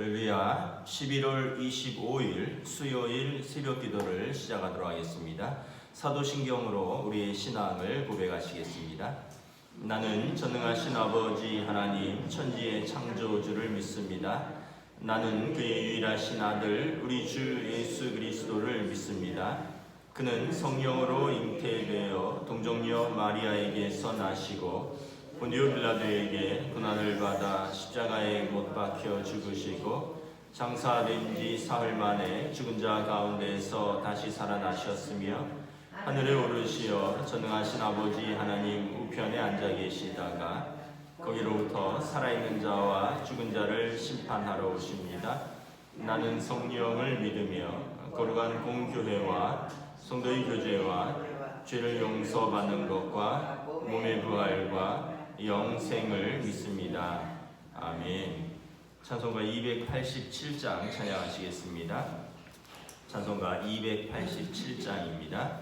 할렐루야. 11월 25일 수요일 새벽 기도를 시작하도록 하겠습니다. 사도신경으로 우리의 신앙을 고백하시겠습니다. 나는 전능하신 아버지 하나님 천지의 창조주를 믿습니다. 나는 그의 유일하신 아들 우리 주 예수 그리스도를 믿습니다. 그는 성령으로 잉태되어 동정녀 마리아에게서 나시고 본디오 빌라도에게 고난을 받아 십자가에 못 박혀 죽으시고 장사된 지 사흘 만에 죽은 자 가운데서 다시 살아나셨으며 하늘에 오르시어 전능하신 아버지 하나님 우편에 앉아 계시다가 거기로부터 살아있는 자와 죽은 자를 심판하러 오십니다. 나는 성령을 믿으며 거룩한 공교회와 성도의 교제와 죄를 용서받는 것과 몸의 부활과 영생을 믿습니다. 아멘. 찬송가 287장 찬양하시겠습니다. 찬송가 287장입니다.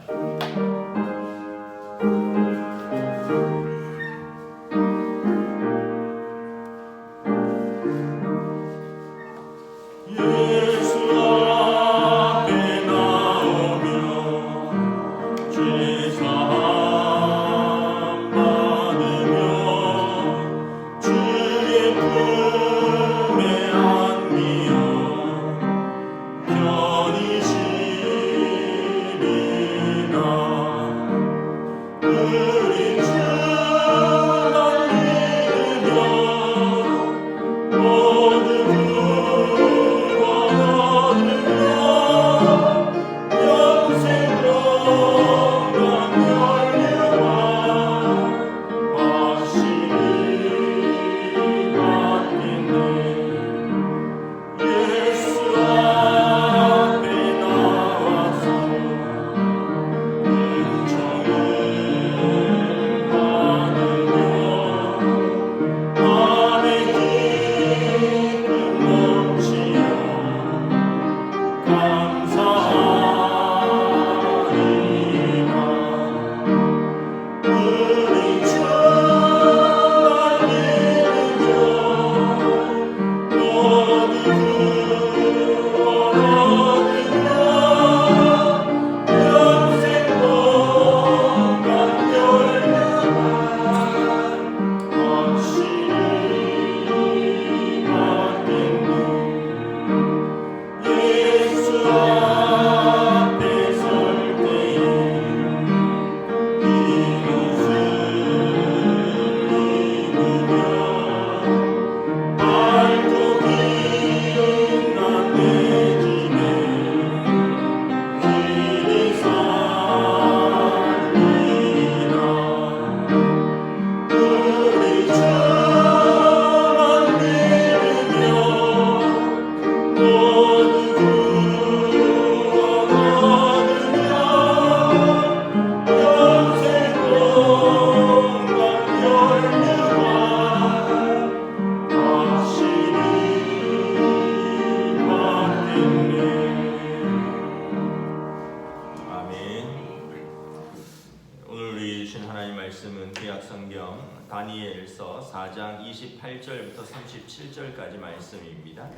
다니엘서 4장 28절부터 37절까지 말씀입니다.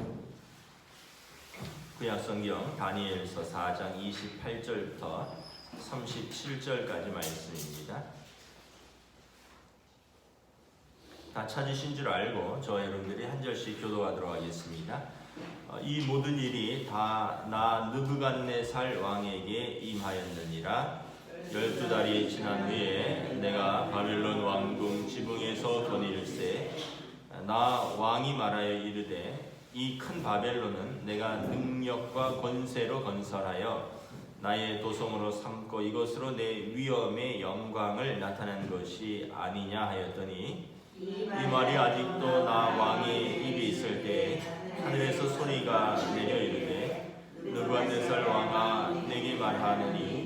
구약성경 다니엘서 4장 28절부터 37절까지 말씀입니다. 다 찾으신 줄 알고 저와 여러분들이 한 절씩 교도하도록 하겠습니다. 이 모든 일이 다 나 느부갓네살 왕에게 임하였느니라. 12달이 지난 후에 내가 바벨론 왕궁 지붕에서 거닐세 나 왕이 말하여 이르되 이 큰 바벨론은 내가 능력과 권세로 건설하여 나의 도성으로 삼고 이것으로 내 위엄의 영광을 나타낸 것이 아니냐 하였더니 이 말이 아직도 나 왕의 입이 있을 때 하늘에서 소리가 내려 이르되 느부갓네살 왕아 내게 말하느니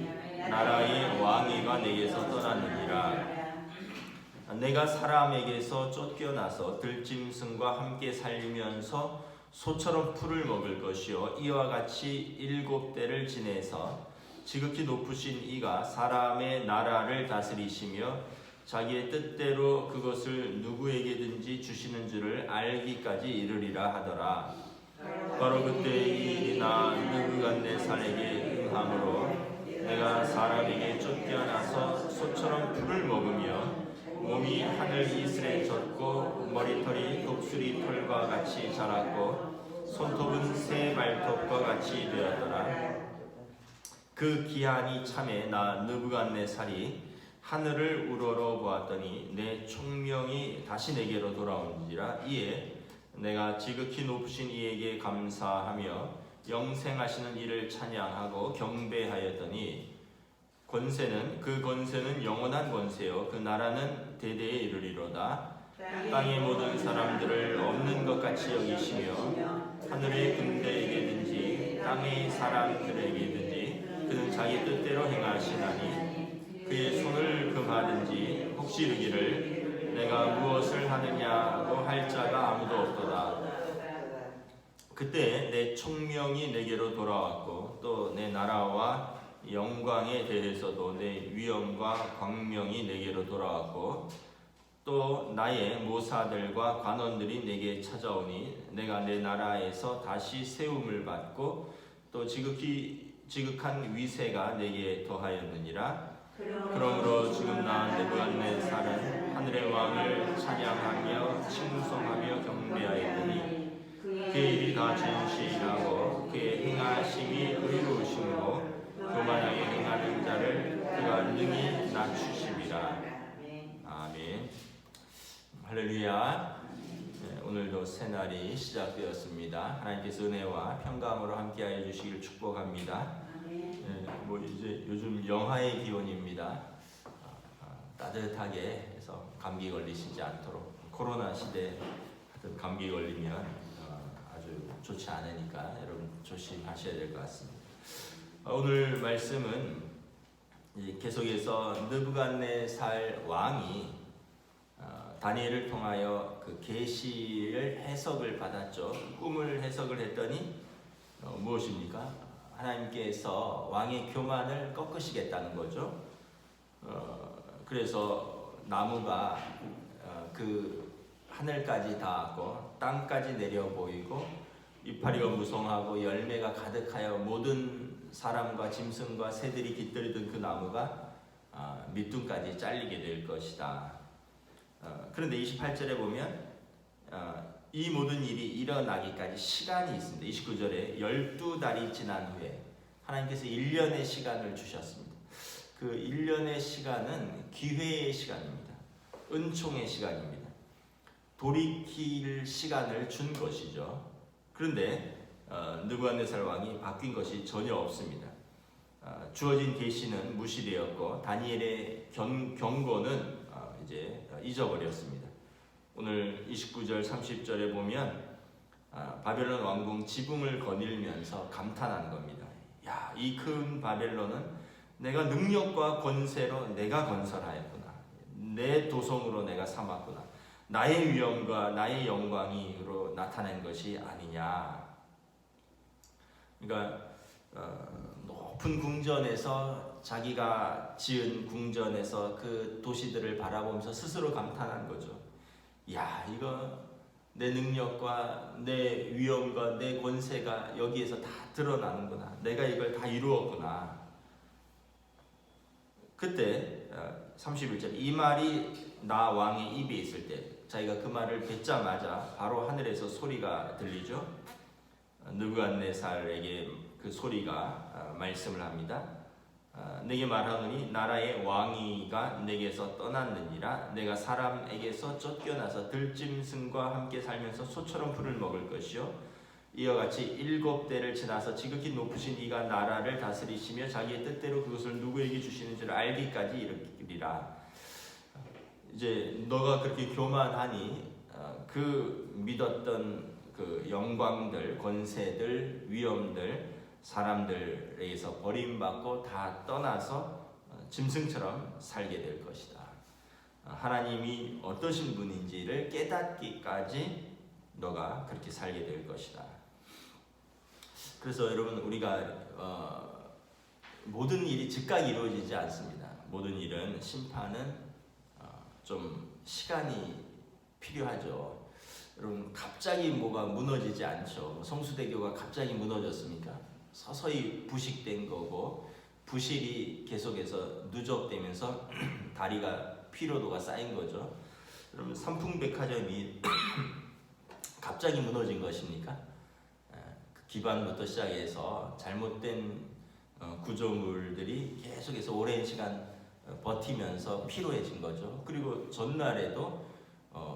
나라의 왕위가 내게서 떠났느니라. 내가 사람에게서 쫓겨나서 들짐승과 함께 살면서 소처럼 풀을 먹을 것이요 이와 같이 7대를 지내서 지극히 높으신 이가 사람의 나라를 다스리시며 자기의 뜻대로 그것을 누구에게든지 주시는 줄을 알기까지 이르리라 하더라. 바로 그때 이 일이 나 느부갓네살에게 응함으로 내가 사람에게 쫓겨나서 소처럼 풀을 먹으며 몸이 하늘 이슬에 젖고 머리털이 독수리 털과 같이 자랐고 손톱은 새 발톱과 같이 되었더라. 그 기한이 참에 나 느부갓네살이 하늘을 우러러 보았더니 내 총명이 다시 내게로 돌아온지라. 이에 내가 지극히 높으신 이에게 감사하며 영생하시는 이를 찬양하고 경배하였더니 그 권세는 영원한 권세요 그 나라는 대대에 이르리로다. 땅의 모든 사람들을 없는 것 같이 여기시며 하늘의 군대에게든지 땅의 사람들에게든지 그는 자기 뜻대로 행하시나니 그의 손을 금하든지 혹시 이르기를 내가 무엇을 하느냐고 할 자가 아무도 없도다. 그때 내 총명이 내게로 돌아왔고 또 내 나라와 영광에 대해서도 내 위엄과 광명이 내게로 돌아왔고 또 나의 모사들과 관원들이 내게 찾아오니 내가 내 나라에서 다시 세움을 받고 또 지극한 위세가 내게 더하였느니라. 그러므로 지금 나 느부갓네살은 하늘의 왕을 찬양하며 칭송하며 경배하였더니 그의 일이 다 진실하고 그의 행하심이 의로우심으로 교만하게 행하는 자를 그가 능히 낮추심이라. 아멘. 할렐루야. 오늘도 새날이 시작되었습니다. 하나님께서 은혜와 평강으로 함께하여 주시길 축복합니다. 이제 요즘 영하의 기온입니다. 따뜻하게 해서 감기 걸리시지 않도록. 코로나 시대 같은 감기 걸리면 아주 좋지 않으니까 여러분 조심하셔야 될 것 같습니다. 오늘 말씀은 계속해서 느부갓네살 왕이 다니엘을 통하여 그 계시를 해석을 받았죠. 꿈을 해석을 했더니 무엇입니까? 하나님께서 왕의 교만을 꺾으시겠다는 거죠. 그래서 나무가 그 하늘까지 닿았고 땅까지 내려 보이고 이파리가 무성하고 열매가 가득하여 모든 사람과 짐승과 새들이 깃들이던 그 나무가 밑둥까지 잘리게 될 것이다. 그런데 28절에 보면 이 모든 일이 일어나기까지 시간이 있습니다. 29절에 12달이 지난 후에 하나님께서 1년의 시간을 주셨습니다. 그 1년의 시간은 기회의 시간입니다. 은총의 시간입니다. 돌이킬 시간을 준 것이죠. 그런데 느부갓네살 왕이 바뀐 것이 전혀 없습니다. 주어진 계시는 무시되었고 다니엘의 경고는 이제 잊어버렸습니다. 오늘 29절 30절에 보면 바벨론 왕궁 지붕을 거닐면서 감탄하는 겁니다. 야, 이 큰 바벨론은 내가 능력과 권세로 내가 건설하였구나. 내 도성으로 내가 삼았구나. 나의 위엄과 나의 영광으로 나타낸 것이 아니냐. 그러니까 높은 궁전에서 자기가 지은 궁전에서 그 도시들을 바라보면서 스스로 감탄한 거죠. 야, 이거 내 능력과 내 위엄과 내 권세가 여기에서 다 드러나는구나. 내가 이걸 다 이루었구나. 그때 31절 이 말이 나 왕의 입에 있을 때 자기가 그 말을 뱉자마자 바로 하늘에서 소리가 들리죠. 느부갓네살에게 그 소리가 말씀을 합니다. 내게 말하노니 나라의 왕위가 내게서 떠났느니라. 내가 사람에게서 쫓겨나서 들짐승과 함께 살면서 소처럼 풀을 먹을 것이요 이와 같이 7대를 지나서 지극히 높으신 이가 나라를 다스리시며 자기의 뜻대로 그것을 누구에게 주시는지를 알기까지 이르리라. 이제 너가 그렇게 교만하니 그 믿었던 그 영광들, 권세들, 위엄들, 사람들에게서 버림받고 다 떠나서 짐승처럼 살게 될 것이다. 하나님이 어떠신 분인지를 깨닫기까지 너가 그렇게 살게 될 것이다. 그래서 여러분 우리가 모든 일이 즉각 이루어지지 않습니다. 모든 일은 심판은 좀 시간이 필요하죠. 여러분 갑자기 뭐가 무너지지 않죠. 성수대교가 갑자기 무너졌습니까? 서서히 부식된 거고 부실이 계속해서 누적되면서 다리가 피로도가 쌓인 거죠. 여러분 삼풍백화점이 갑자기 무너진 것입니까? 그 기반부터 시작해서 잘못된 구조물들이 계속해서 오랜 시간 버티면서 피로해진 거죠. 그리고 전날에도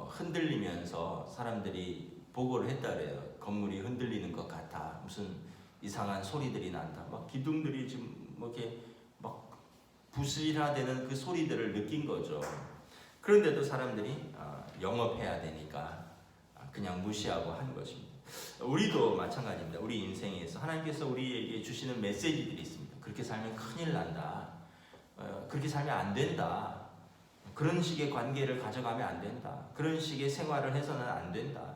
흔들리면서 사람들이 보고를 했다 그래요. 건물이 흔들리는 것 같아. 무슨 이상한 소리들이 난다. 막 기둥들이 지금 뭐 이렇게 막 부실화되는 그 소리들을 느낀 거죠. 그런데도 사람들이 영업해야 되니까 그냥 무시하고 한 것입니다. 우리도 마찬가지입니다. 우리 인생에서 하나님께서 우리에게 주시는 메시지들이 있습니다. 그렇게 살면 큰일 난다. 그렇게 살면 안 된다. 그런 식의 관계를 가져가면 안 된다. 그런 식의 생활을 해서는 안 된다.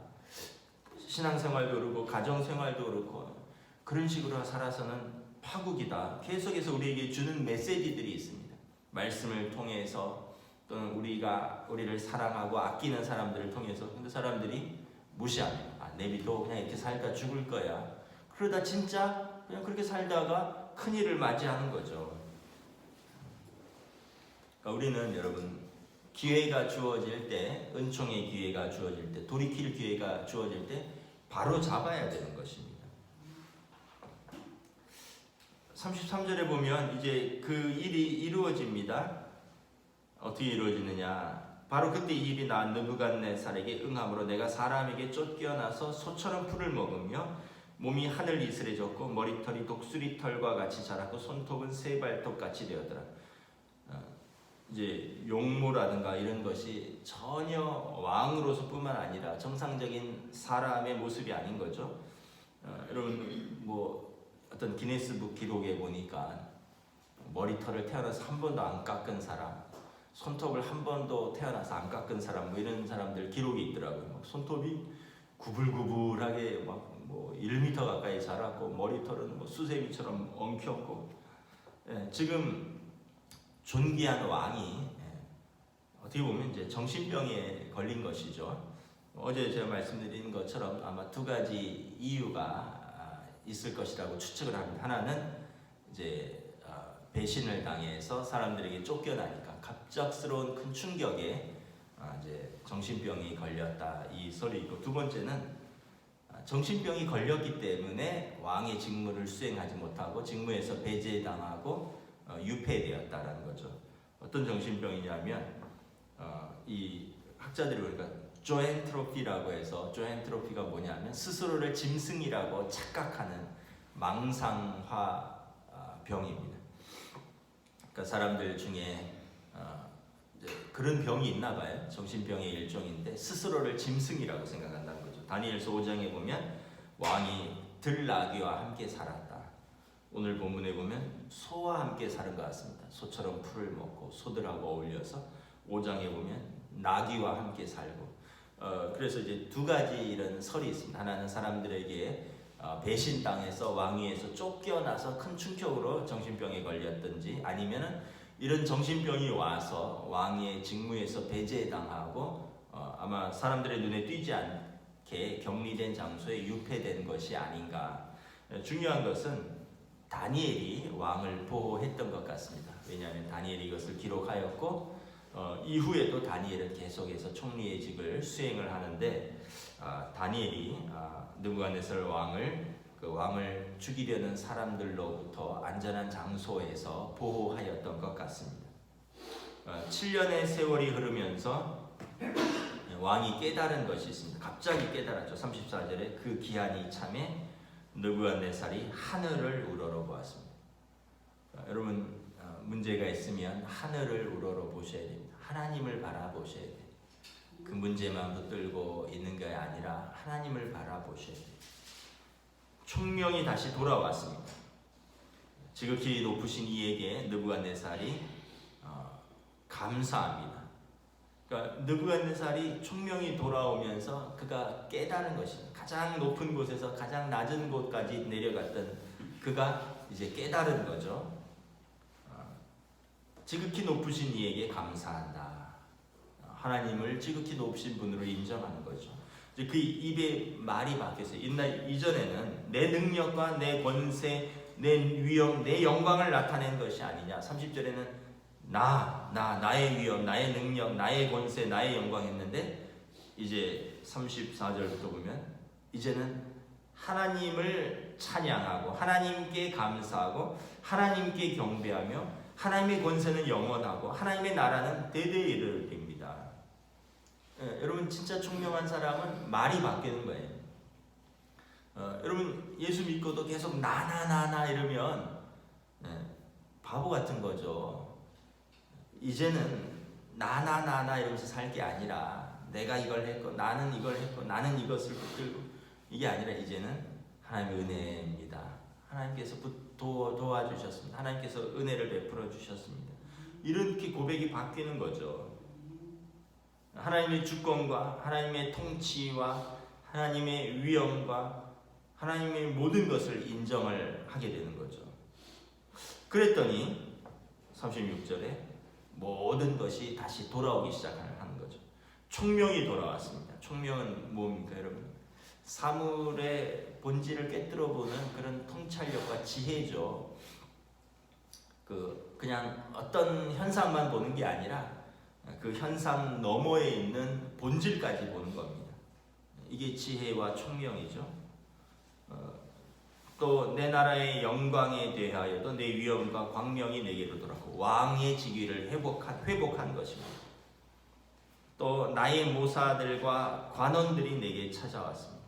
신앙생활도 그렇고 가정생활도 그렇고 그런 식으로 살아서는 파국이다. 계속해서 우리에게 주는 메시지들이 있습니다. 말씀을 통해서 또는 우리를 사랑하고 아끼는 사람들을 통해서. 근데 사람들이 무시합니다. 내비도 그냥 이렇게 살다 죽을 거야. 그러다 진짜 그냥 그렇게 살다가 큰일을 맞이하는 거죠. 그러니까 우리는 여러분 기회가 주어질 때, 은총의 기회가 주어질 때, 돌이킬 기회가 주어질 때 바로 잡아야 되는 것입니다. 33절에 보면 이제 그 일이 이루어집니다. 어떻게 이루어지느냐? 바로 그때 이 일이 나 느부갓네살에게 응함으로 내가 사람에게 쫓겨나서 소처럼 풀을 먹으며 몸이 하늘 이슬해졌고 머리털이 독수리털과 같이 자랐고 손톱은 새발톱 같이 되었더라. 이제 용모라든가 이런 것이 전혀 왕으로서뿐만 아니라 정상적인 사람의 모습이 아닌 거죠. 여러분 뭐 어떤 기네스북 기록에 보니까 머리털을 태어나서 한 번도 안 깎은 사람, 손톱을 한 번도 태어나서 안 깎은 사람, 뭐 이런 사람들 기록이 있더라고요. 막 손톱이 구불구불하게 막 뭐 1m 가까이 자랐고 머리털은 뭐 수세미처럼 엉켰고, 지금 존귀한 왕이 어떻게 보면 이제 정신병에 걸린 것이죠. 어제 제가 말씀드린 것처럼 아마 두 가지 이유가 있을 것이라고 추측을 합니다. 하나는 이제 배신을 당해서 사람들에게 쫓겨나니까 갑작스러운 큰 충격에 이제 정신병이 걸렸다 이 설이 있고, 두 번째는 정신병이 걸렸기 때문에 왕의 직무를 수행하지 못하고 직무에서 배제당하고 유폐되었다라는 거죠. 어떤 정신병이냐면 이 학자들이 보니까 조엔트로피라고 해서, 조엔트로피가 뭐냐면 스스로를 짐승이라고 착각하는 망상화 병입니다. 그러니까 사람들 중에 그런 병이 있나 봐요. 정신병의 일종인데 스스로를 짐승이라고 생각한다는 거죠. 다니엘서 5장에 보면 왕이 들나귀와 함께 살았다. 오늘 본문에 보면 소와 함께 사는 것 같습니다. 소처럼 풀을 먹고 소들하고 어울려서 5장에 보면 나귀와 함께 살고, 그래서 이제 두 가지 이런 설이 있습니다. 하나는 사람들에게 배신당해서 왕위에서 쫓겨나서 큰 충격으로 정신병에 걸렸든지, 아니면은 이런 정신병이 와서 왕의 직무에서 배제당하고 아마 사람들의 눈에 띄지 않게 격리된 장소에 유폐된 것이 아닌가. 중요한 것은 다니엘이 왕을 보호했던 것 같습니다. 왜냐하면 다니엘이 이것을 기록하였고 이후에도 다니엘은 계속해서 총리의 직을 수행을 하는데, 다니엘이 느부갓네살 왕을 죽이려는 사람들로부터 안전한 장소에서 보호하였던 것 같습니다. 7년의 세월이 흐르면서 왕이 깨달은 것이 있습니다. 갑자기 깨달았죠. 34절에 그 기한이 참에 느부갓네살이 하늘을 우러러보았습니다. 여러분 문제가 있으면 하늘을 우러러보셔야 됩니다. 하나님을 바라보셔야 돼요. 그 문제만 붙들고 있는 게 아니라 하나님을 바라보셔야 돼요. 총명이 다시 돌아왔습니다. 지극히 높으신 이에게 느부갓네살이 감사합니다. 그러니까 느부갓네살이 총명이 돌아오면서 그가 깨달은 것입니다. 가장 높은 곳에서 가장 낮은 곳까지 내려갔던 그가 이제 깨달은 거죠. 지극히 높으신 이에게 감사한다. 하나님을 지극히 높으신 분으로 인정하는 거죠. 이제 그 입에 말이 바뀌었어요. 이전에는 내 능력과 내 권세, 내 위엄, 내 영광을 나타낸 것이 아니냐. 30절에는 나의 위엄, 나의 능력, 나의 권세, 나의 영광 했는데 이제 34절부터 보면 이제는 하나님을 찬양하고 하나님께 감사하고 하나님께 경배하며 하나님의 권세는 영원하고 하나님의 나라는 대대에 이르릅니다. 여러분 진짜 총명한 사람은 말이 바뀌는 거예요. 여러분 예수 믿고도 계속 나 이러면 바보 같은 거죠. 이제는 나 이러면서 살 게 아니라 내가 이걸 했고 나는 이걸 했고 나는 이것을 붙들고 이게 아니라 이제는 하나님의 은혜입니다. 하나님께서 도와주셨습니다. 하나님께서 은혜를 베풀어 주셨습니다. 이렇게 고백이 바뀌는 거죠. 하나님의 주권과 하나님의 통치와 하나님의 위엄과 하나님의 모든 것을 인정을 하게 되는 거죠. 그랬더니 36절에 모든 것이 다시 돌아오기 시작하는 거죠. 총명이 돌아왔습니다. 총명은 뭡니까 여러분? 사물의 본질을 꿰뚫어 보는 그런 통찰력과 지혜죠. 그냥 어떤 현상만 보는 게 아니라 그 현상 너머에 있는 본질까지 보는 겁니다. 이게 지혜와 총명이죠. 또 내 나라의 영광에 대하여도 내 위엄과 광명이 내게로 돌아오고 왕의 직위를 회복한 것입니다. 또 나의 모사들과 관원들이 내게 찾아왔습니다.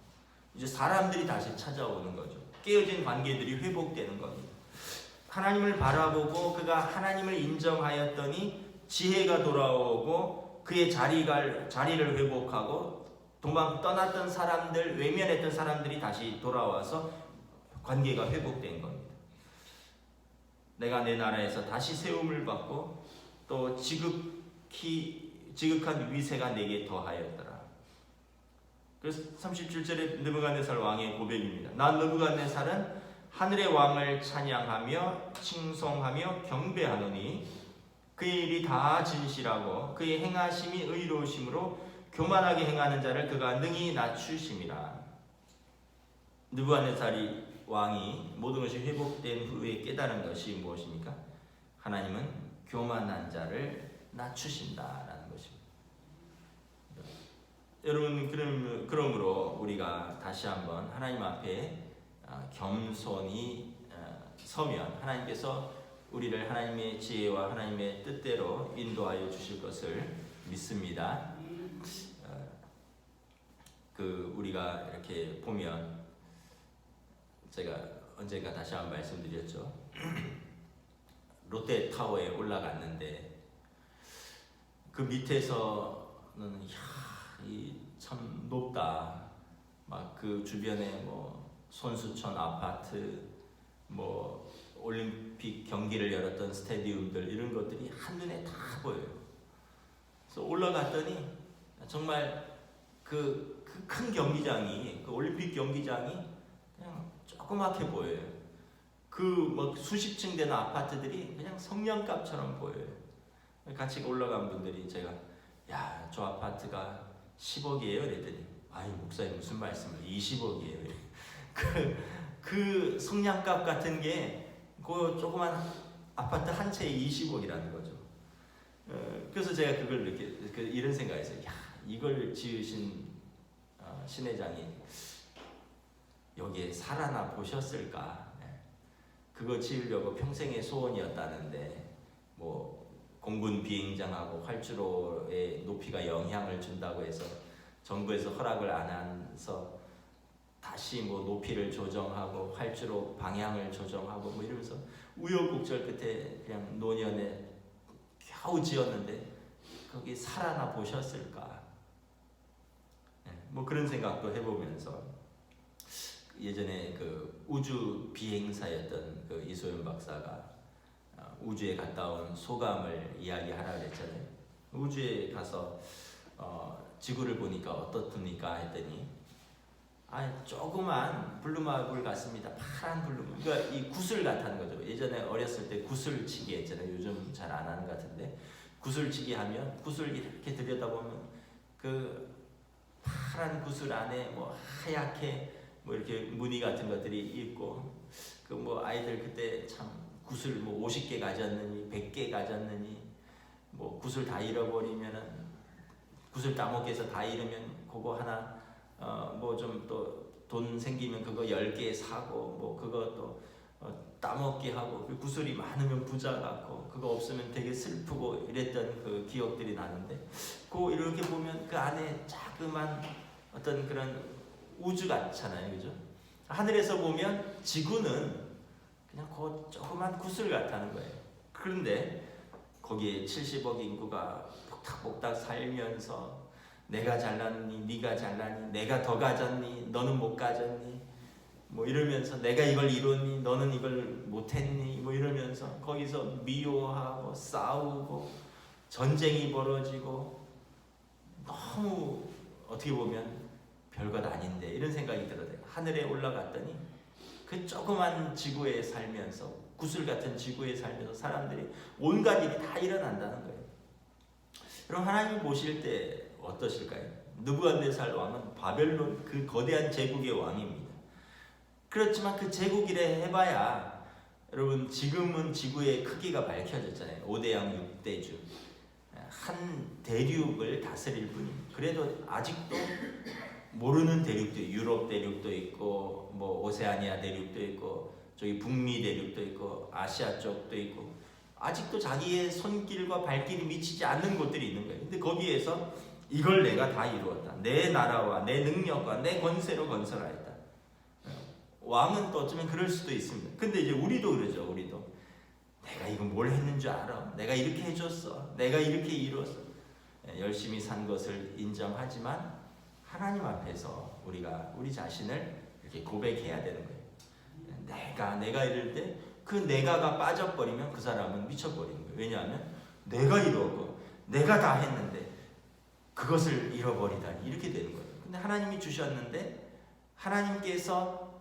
이제 사람들이 다시 찾아오는 거죠. 깨어진 관계들이 회복되는 겁니다. 하나님을 바라보고 그가 하나님을 인정하였더니 지혜가 돌아오고 그의 자리를 회복하고 떠났던 사람들, 외면했던 사람들이 다시 돌아와서 관계가 회복된 겁니다. 내가 내 나라에서 다시 세움을 받고 또 지극한 위세가 내게 더하였더라. 그래서 37절에 느부갓네살 왕의 고백입니다. 난 느부갓네살은 하늘의 왕을 찬양하며 칭송하며 경배하노니 그의 일이 다 진실하고 그의 행하심이 의로우심으로 교만하게 행하는 자를 그가 능히 낮추심이라. 느부갓네살이 왕이 모든 것이 회복된 후에 깨달은 것이 무엇입니까? 하나님은 교만한 자를 낮추신다라는 것입니다. 여러분 그러므로 우리가 다시 한번 하나님 앞에 겸손히 서면 하나님께서 우리를 하나님의 지혜와 하나님의 뜻대로 인도하여 주실 것을 믿습니다. 우리가 이렇게 보면 제가 언젠가 다시 한번 말씀드렸죠. 롯데타워에 올라갔는데 그 밑에서는 참 높다. 막 그 주변에 뭐 손수촌 아파트, 뭐 올림픽 경기를 열었던 스테디움들 이런 것들이 한눈에 다 보여요. 그래서 올라갔더니 정말 그 큰 경기장이, 그 올림픽 경기장이 그냥 조그맣게 보여요. 뭐 수십 층 되는 아파트들이 그냥 성냥갑처럼 보여요. 같이 올라간 분들이 제가 저 아파트가 10억이에요 그랬더니 아이 목사님 무슨 말씀을 20억이에요. 그 성냥갑 같은 게 그 조그만 아파트 한 채에 20억이라는 거죠. 그래서 제가 그걸 이런 생각했어요. 이걸 지으신 신회장이 여기에 살아나 보셨을까? 그거 지으려고 평생의 소원이었다는데 뭐 공군 비행장하고 활주로의 높이가 영향을 준다고 해서 정부에서 허락을 안 해서 다시 뭐 높이를 조정하고 활주로 방향을 조정하고 뭐 이러면서 우여곡절 끝에 그냥 노년에 겨우 지었는데 거기 살아나 보셨을까? 뭐 그런 생각도 해보면서 예전에 그 우주 비행사였던 그 이소연 박사가 우주에 갔다 온 소감을 이야기하라 그랬잖아요. 우주에 가서 지구를 보니까 어떻습니까? 했더니 조그만 블루마블 같습니다. 파란 블루마블. 그러니까 이 구슬 같다는 거죠. 예전에 어렸을 때 구슬치기 했잖아요. 요즘 잘 안 하는 것 같은데 구슬치기 하면 구슬 이렇게 들여다보면 그 파란 구슬 안에 뭐 하얗게 뭐 이렇게 무늬 같은 것들이 있고, 그 뭐 아이들 그때 참 구슬 뭐 50개 가졌느니 100개 가졌느니, 뭐 구슬 다 잃어버리면은 구슬 따먹기 해서 다 잃으면 그거 하나 뭐 좀 또 돈 생기면 그거 10개 사고, 뭐 그거 또 따먹기 하고, 그 구슬이 많으면 부자 같고 그거 없으면 되게 슬프고 이랬던 그 기억들이 나는데, 그 이렇게 보면 그 안에 자그만 어떤 그런 우주 같잖아요, 그죠? 하늘에서 보면 지구는 그냥 그 조그만 구슬 같다는 거예요. 그런데 거기에 70억 인구가 복닥복닥 살면서 내가 잘났니, 네가 잘났니, 내가 더 가졌니, 너는 못 가졌니, 뭐 이러면서 내가 이걸 이뤘니, 너는 이걸 못했니, 뭐 이러면서 거기서 미워하고 싸우고 전쟁이 벌어지고, 너무 어떻게 보면 별것 아닌데 이런 생각이 들어요. 하늘에 올라갔더니 그 조그만 지구에 살면서, 구슬 같은 지구에 살면서 사람들이 온갖 일이 다 일어난다는 거예요. 그럼 하나님 보실 때 어떠실까요? 느부갓네살 왕은 바벨론 그 거대한 제국의 왕입니다. 그렇지만 그 제국이래 해봐야, 여러분 지금은 지구의 크기가 밝혀졌잖아요. 5대양 6대주, 한 대륙을 다스릴 뿐입니다. 그래도 아직도 모르는 대륙도, 유럽 대륙도 있고, 뭐 오세아니아 대륙도 있고, 저기 북미 대륙도 있고, 아시아 쪽도 있고, 아직도 자기의 손길과 발길이 미치지 않는 곳들이 있는 거예요. 근데 거기에서 이걸 내가 다 이루었다. 내 나라와 내 능력과 내 권세로 건설하였다. 왕은 또 어쩌면 그럴 수도 있습니다. 근데 이제 우리도 그러죠. 우리도 내가 이거 뭘 했는 줄 알아? 내가 이렇게 해줬어. 내가 이렇게 이루었어. 열심히 산 것을 인정하지만 하나님 앞에서 우리가 우리 자신을 이렇게 고백해야 되는 거예요. 내가 이럴 때 그 내가가 빠져버리면 그 사람은 미쳐버리는 거예요. 왜냐하면 내가 이루었고 내가 다 했는데 그것을 잃어버리다니, 이렇게 되는 거예요. 근데 하나님이 주셨는데, 하나님께서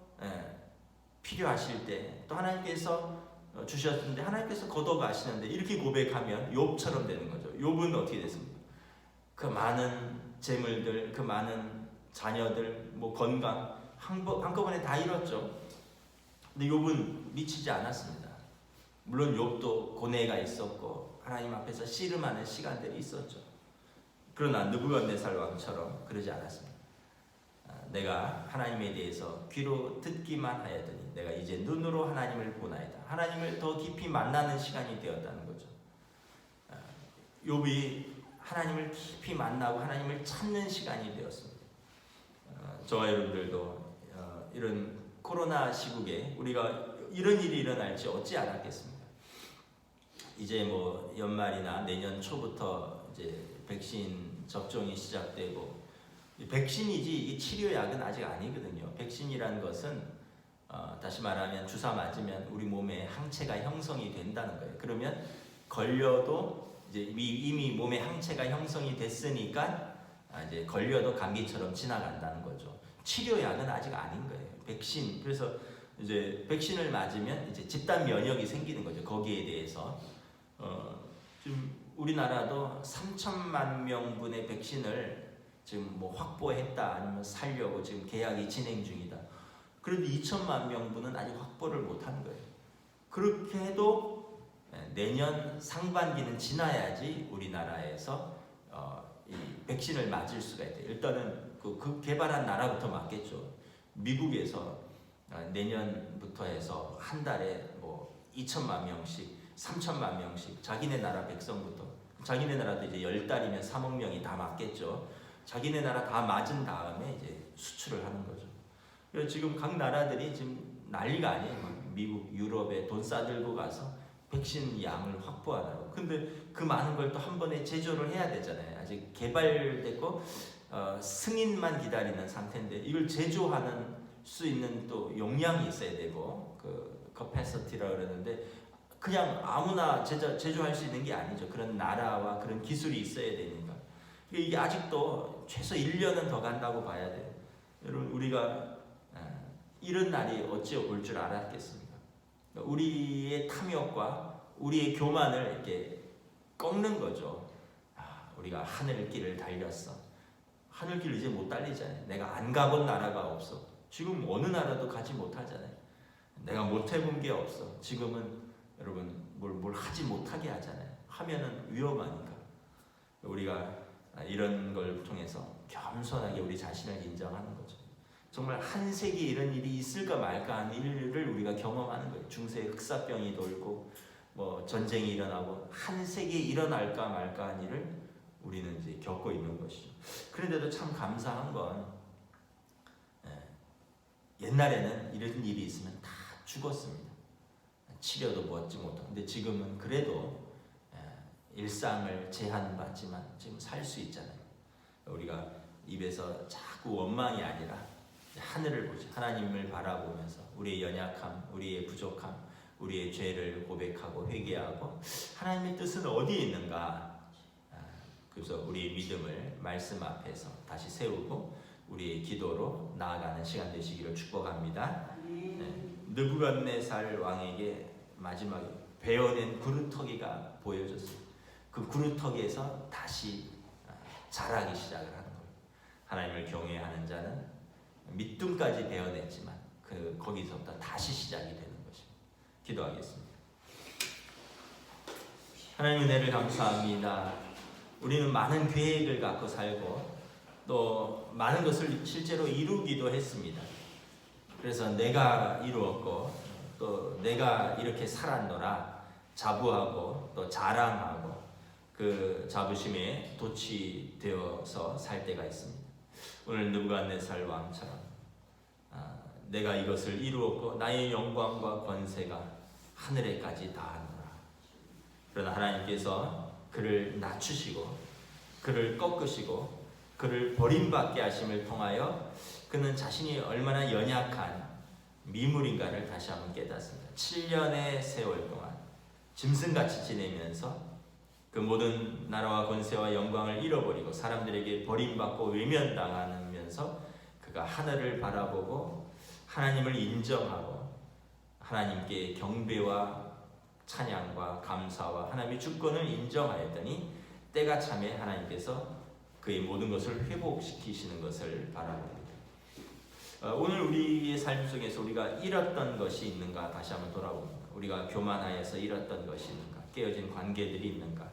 필요하실 때 또 하나님께서 주셨는데 하나님께서 걷어가시는데, 이렇게 고백하면 욥처럼 되는 거죠. 욥은 어떻게 됐습니까? 그 많은 재물들, 그 많은 자녀들, 뭐 건강 한꺼번에 다 잃었죠. 근데 욥은 미치지 않았습니다. 물론 욥도 고뇌가 있었고 하나님 앞에서 씨름하는 시간들이 있었죠. 그러나 느부갓네살 왕처럼 그러지 않았습니다. 내가 하나님에 대해서 귀로 듣기만 하였더니 내가 이제 눈으로 하나님을 보나이다. 하나님을 더 깊이 만나는 시간이 되었다는 거죠. 욥이 하나님을 깊이 만나고 하나님을 찾는 시간이 되었습니다. 저와 여러분들도 이런 코로나 시국에 우리가 이런 일이 일어날지 어찌 알았겠습니까? 이제 뭐 연말이나 내년 초부터 이제 백신 접종이 시작되고, 백신이지 이 치료약은 아직 아니거든요. 백신이라는 것은 다시 말하면 주사 맞으면 우리 몸에 항체가 형성이 된다는 거예요. 그러면 걸려도 이제 이미 몸에 항체가 형성이 됐으니까 이제 걸려도 감기처럼 지나간다는 거죠. 치료약은 아직 아닌 거예요. 백신. 그래서 이제 백신을 맞으면 이제 집단 면역이 생기는 거죠. 거기에 대해서 지금 우리나라도 3천만 명분의 백신을 지금 뭐 확보했다, 아니면 살려고 지금 계약이 진행 중이다. 그런데 2천만 명분은 아직 확보를 못한 거예요. 그렇게 해도 내년 상반기는 지나야지 우리나라에서 이 백신을 맞을 수가 있대요. 일단은 그 개발한 나라부터 맞겠죠. 미국에서 내년부터 해서 한 달에 뭐 2천만 명씩, 3천만 명씩 자기네 나라 백성부터, 자기네 나라도 이제 10달이면 3억 명이 다 맞겠죠. 자기네 나라 다 맞은 다음에 이제 수출을 하는 거죠. 그래서 지금 각 나라들이 지금 난리가 아니에요. 미국, 유럽에 돈 싸들고 가서 백신 양을 확보하라고. 근데 그 많은 걸 또 한 번에 제조를 해야 되잖아요. 아직 개발됐고 승인만 기다리는 상태인데, 이걸 제조하는 수 있는 또 용량이 있어야 되고, 그 capacity-라고 그러는데 그냥 아무나 제조할 수 있는 게 아니죠. 그런 나라와 그런 기술이 있어야 되니까. 이게 아직도 최소 1년은 더 간다고 봐야 돼요. 여러분, 우리가 이런 날이 어찌 올 줄 알았겠습니까? 우리의 탐욕과 우리의 교만을 이렇게 꺾는 거죠. 우리가 하늘 길을 달렸어. 하늘길 이제 못 달리잖아요. 내가 안 가본 나라가 없어. 지금 어느 나라도 가지 못하잖아요. 내가 못 해본 게 없어. 지금은 여러분 뭘 하지 못하게 하잖아요. 하면은 위험하니까. 우리가 이런 걸 통해서 겸손하게 우리 자신을 인정하는 거죠. 정말 한 세기에 이런 일이 있을까 말까 하는 일을 우리가 경험하는 거예요. 중세에 흑사병이 돌고 뭐 전쟁이 일어나고 한 세기에 일어날까 말까 한 일을 우리는 이제 겪고 있는 것이죠. 그런데도 참 감사한 건 옛날에는 이런 일이 있으면 다 죽었습니다. 치료도 받지 못하고. 근데 지금은 그래도 일상을 제한받지만 지금 살 수 있잖아요. 우리가 입에서 자꾸 원망이 아니라 하늘을 보죠. 하나님을 바라보면서 우리의 연약함, 우리의 부족함, 우리의 죄를 고백하고 회개하고 하나님의 뜻은 어디에 있는가. 그래서 우리의 믿음을 말씀 앞에서 다시 세우고 우리의 기도로 나아가는 시간 되시기를 축복합니다. 느부갓네살 왕에게 마지막에 베어낸 구루터기가 보여졌어요. 그 구루터기에서 다시 자라기 시작을 하는 거예요. 하나님을 경외하는 자는 밑둥까지 베어냈지만 거기서부터 다시 시작이 되는 것입니다. 기도하겠습니다. 하나님 은혜를 감사합니다. 우리는 많은 계획을 갖고 살고 또 많은 것을 실제로 이루기도 했습니다. 그래서 내가 이루었고 또 내가 이렇게 살았노라 자부하고 또 자랑하고 그 자부심에 도취되어서 살 때가 있습니다. 오늘 느부갓네살 왕처럼 내가 이것을 이루었고 나의 영광과 권세가 하늘에까지 닿았노라. 그러나 하나님께서 그를 낮추시고 그를 꺾으시고 그를 버림받게 하심을 통하여 그는 자신이 얼마나 연약한 미물인가를 다시 한번 깨닫습니다. 7년의 세월 동안 짐승같이 지내면서 그 모든 나라와 권세와 영광을 잃어버리고 사람들에게 버림받고 외면당하면서 그가 하늘을 바라보고 하나님을 인정하고 하나님께 경배와 찬양과 감사와 하나님의 주권을 인정하였더니 때가 참에 하나님께서 그의 모든 것을 회복시키시는 것을 바라봅니다. 오늘 우리의 삶 속에서 우리가 잃었던 것이 있는가 다시 한번 돌아봅니다. 우리가 교만하여서 잃었던 것이 있는가, 깨어진 관계들이 있는가,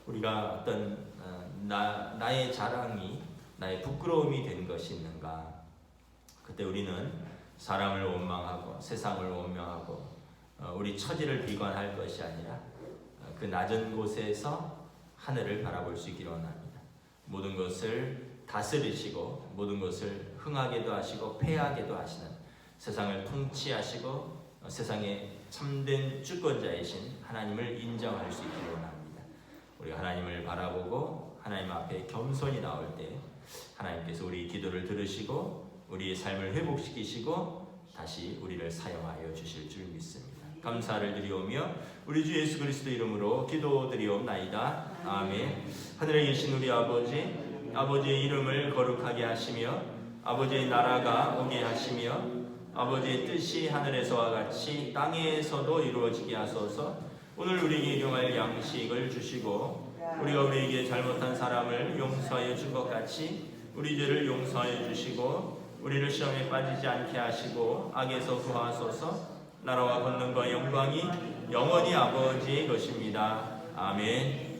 우리가 어떤 나의 자랑이 나의 부끄러움이 된 것이 있는가. 그때 우리는 사람을 원망하고 세상을 원망하고 우리 처지를 비관할 것이 아니라 그 낮은 곳에서 하늘을 바라볼 수 있기를 원합니다. 모든 것을 다스리시고 모든 것을 흥하게도 하시고 패하게도 하시는 세상을 통치하시고 세상의 참된 주권자이신 하나님을 인정할 수 있기를 원합니다. 우리가 하나님을 바라보고 하나님 앞에 겸손히 나올 때 하나님께서 우리 기도를 들으시고 우리의 삶을 회복시키시고 다시 우리를 사용하여 주실 줄 믿습니다. 감사를 드리오며 우리 주 예수 그리스도 이름으로 기도드리옵나이다. 아멘. 하늘에 계신 우리 아버지의 이름을 거룩하게 하시며 아버지의 나라가 오게 하시며 아버지의 뜻이 하늘에서와 같이 땅에서도 이루어지게 하소서. 오늘 우리에게 일용할 양식을 주시고 우리가 우리에게 잘못한 사람을 용서하여 준 것 같이 우리 죄를 용서하여 주시고 우리를 시험에 빠지지 않게 하시고 악에서 구하소서. 나라와 권능과 영광이 영원히 아버지의 것입니다. 아멘.